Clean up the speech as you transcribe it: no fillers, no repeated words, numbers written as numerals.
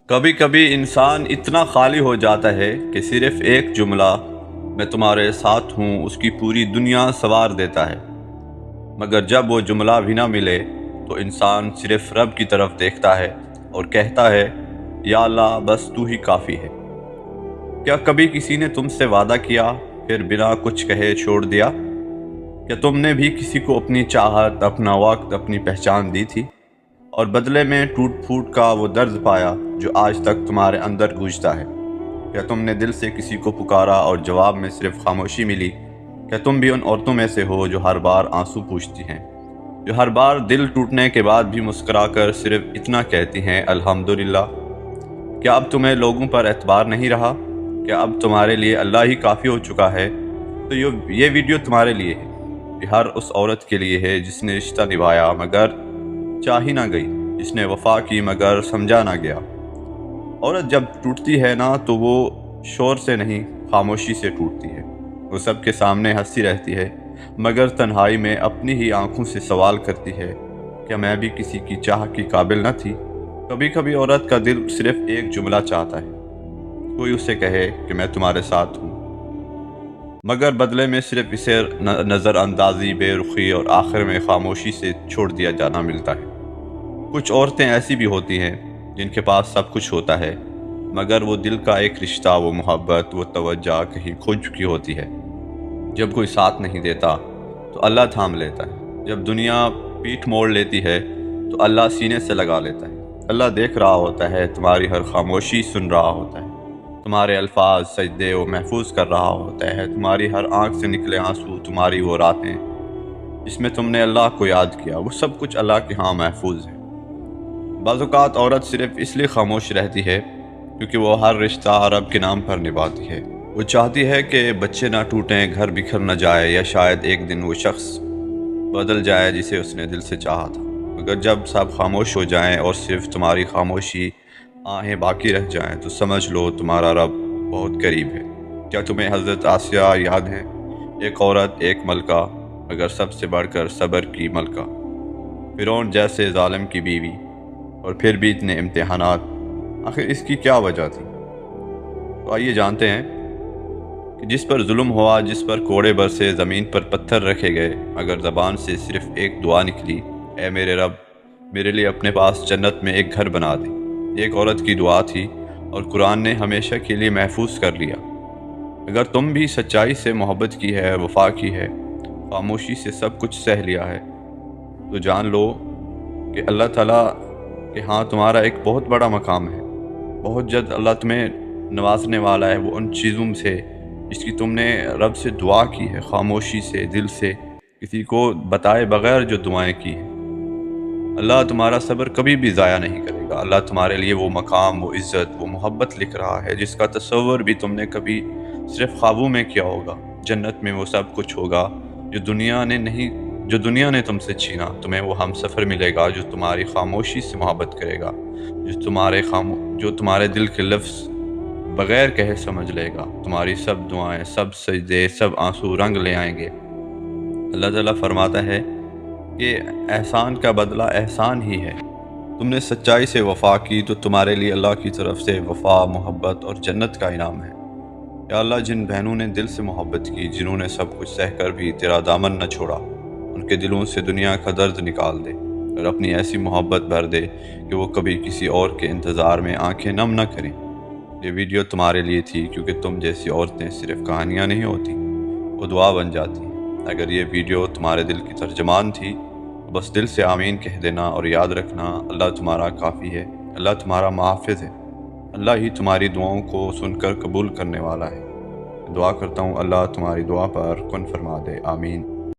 کبھی کبھی انسان اتنا خالی ہو جاتا ہے کہ صرف ایک جملہ میں تمہارے ساتھ ہوں اس کی پوری دنیا سنوار دیتا ہے، مگر جب وہ جملہ بھی نہ ملے تو انسان صرف رب کی طرف دیکھتا ہے اور کہتا ہے یا اللہ بس تو ہی کافی ہے۔ کیا کبھی کسی نے تم سے وعدہ کیا پھر بنا کچھ کہے چھوڑ دیا؟ کیا تم نے بھی کسی کو اپنی چاہت، اپنا وقت، اپنی پہچان دی تھی اور بدلے میں ٹوٹ پھوٹ کا وہ درد پایا جو آج تک تمہارے اندر گونجتا ہے؟ کیا تم نے دل سے کسی کو پکارا اور جواب میں صرف خاموشی ملی؟ کیا تم بھی ان عورتوں میں سے ہو جو ہر بار آنسو پوچھتی ہیں، جو ہر بار دل ٹوٹنے کے بعد بھی مسکرا کر صرف اتنا کہتی ہیں الحمدللہ؟ کیا اب تمہیں لوگوں پر اعتبار نہیں رہا؟ کیا اب تمہارے لیے اللہ ہی کافی ہو چکا ہے؟ تو یہ ویڈیو تمہارے لیے ہے، یہ ہر اس عورت کے لیے ہے جس نے رشتہ نبھایا مگر چاہی نہ گئی، جس نے وفا کی مگر سمجھا نہ گیا۔ عورت جب ٹوٹتی ہے نا تو وہ شور سے نہیں، خاموشی سے ٹوٹتی ہے۔ وہ سب کے سامنے ہنسی رہتی ہے مگر تنہائی میں اپنی ہی آنکھوں سے سوال کرتی ہے کیا میں بھی کسی کی چاہ کی قابل نہ تھی؟ کبھی کبھی عورت کا دل صرف ایک جملہ چاہتا ہے، کوئی اسے کہے کہ میں تمہارے ساتھ ہوں، مگر بدلے میں صرف اسے نظر اندازی، بے رخی اور آخر میں خاموشی سے چھوڑ دیا جانا ملتا ہے۔ کچھ عورتیں ایسی بھی ہوتی ہیں جن کے پاس سب کچھ ہوتا ہے مگر وہ دل کا ایک رشتہ، وہ محبت، وہ توجہ کہیں کھو چکی ہوتی ہے۔ جب کوئی ساتھ نہیں دیتا تو اللہ تھام لیتا ہے، جب دنیا پیٹھ موڑ لیتی ہے تو اللہ سینے سے لگا لیتا ہے۔ اللہ دیکھ رہا ہوتا ہے، تمہاری ہر خاموشی سن رہا ہوتا ہے، تمہارے الفاظ سجدے وہ محفوظ کر رہا ہوتا ہے، تمہاری ہر آنکھ سے نکلے آنسو، تمہاری وہ راتیں جس میں تم نے اللہ کو یاد کیا، وہ سب کچھ اللہ کے ہاں محفوظ ہے۔ بعض اوقات عورت صرف اس لیے خاموش رہتی ہے کیونکہ وہ ہر رشتہ رب کے نام پر نبھاتی ہے۔ وہ چاہتی ہے کہ بچے نہ ٹوٹیں، گھر بکھر نہ جائے، یا شاید ایک دن وہ شخص بدل جائے جسے اس نے دل سے چاہا تھا۔ مگر جب سب خاموش ہو جائیں اور صرف تمہاری خاموشی آہیں باقی رہ جائیں تو سمجھ لو تمہارا رب بہت قریب ہے۔ کیا تمہیں حضرت آسیہ یاد ہے؟ ایک عورت، ایک ملکہ، مگر سب سے بڑھ کر صبر کی ملکہ، فرعون جیسے ظالم کی بیوی، اور پھر بھی اتنے امتحانات، آخر اس کی کیا وجہ تھی؟ تو آئیے جانتے ہیں کہ جس پر ظلم ہوا، جس پر کوڑے برسے، زمین پر پتھر رکھے گئے، مگر زبان سے صرف ایک دعا نکلی، اے میرے رب میرے لیے اپنے پاس جنت میں ایک گھر بنا دے۔ ایک عورت کی دعا تھی اور قرآن نے ہمیشہ کے لیے محفوظ کر لیا۔ اگر تم بھی سچائی سے محبت کی ہے، وفا کی ہے، خاموشی سے سب کچھ سہ لیا ہے، تو جان لو کہ اللہ تعالیٰ کہ ہاں تمہارا ایک بہت بڑا مقام ہے۔ بہت جلد اللہ تمہیں نوازنے والا ہے وہ ان چیزوں سے جس کی تم نے رب سے دعا کی ہے، خاموشی سے، دل سے، کسی کو بتائے بغیر جو دعائیں کی ہیں۔ اللہ تمہارا صبر کبھی بھی ضائع نہیں کرے گا۔ اللہ تمہارے لیے وہ مقام، وہ عزت، وہ محبت لکھ رہا ہے جس کا تصور بھی تم نے کبھی صرف خوابوں میں کیا ہوگا۔ جنت میں وہ سب کچھ ہوگا جو دنیا نے تم سے چھینا۔ تمہیں وہ ہم سفر ملے گا جو تمہاری خاموشی سے محبت کرے گا، جو تمہارے دل کے لفظ بغیر کہے سمجھ لے گا۔ تمہاری سب دعائیں، سب سجدے، سب آنسو رنگ لے آئیں گے۔ اللہ تعالیٰ فرماتا ہے کہ احسان کا بدلہ احسان ہی ہے۔ تم نے سچائی سے وفا کی تو تمہارے لیے اللہ کی طرف سے وفا، محبت اور جنت کا انعام ہے۔ یا اللہ جن بہنوں نے دل سے محبت کی، جنہوں نے سب کچھ سہ کر بھی تیرا دامن نہ چھوڑا، ان کے دلوں سے دنیا کا درد نکال دے اور اپنی ایسی محبت بھر دے کہ وہ کبھی کسی اور کے انتظار میں آنکھیں نم نہ کریں۔ یہ ویڈیو تمہارے لیے تھی کیونکہ تم جیسی عورتیں صرف کہانیاں نہیں ہوتی، وہ دعا بن جاتی ہیں۔ اگر یہ ویڈیو تمہارے دل کی ترجمان تھی تو بس دل سے آمین کہہ دینا اور یاد رکھنا اللہ تمہارا کافی ہے، اللہ تمہارا محافظ ہے، اللہ ہی تمہاری دعاؤں کو سن کر قبول کرنے والا ہے۔ دعا کرتا ہوں اللہ تمہاری دعا پر کن فرما دے، آمین۔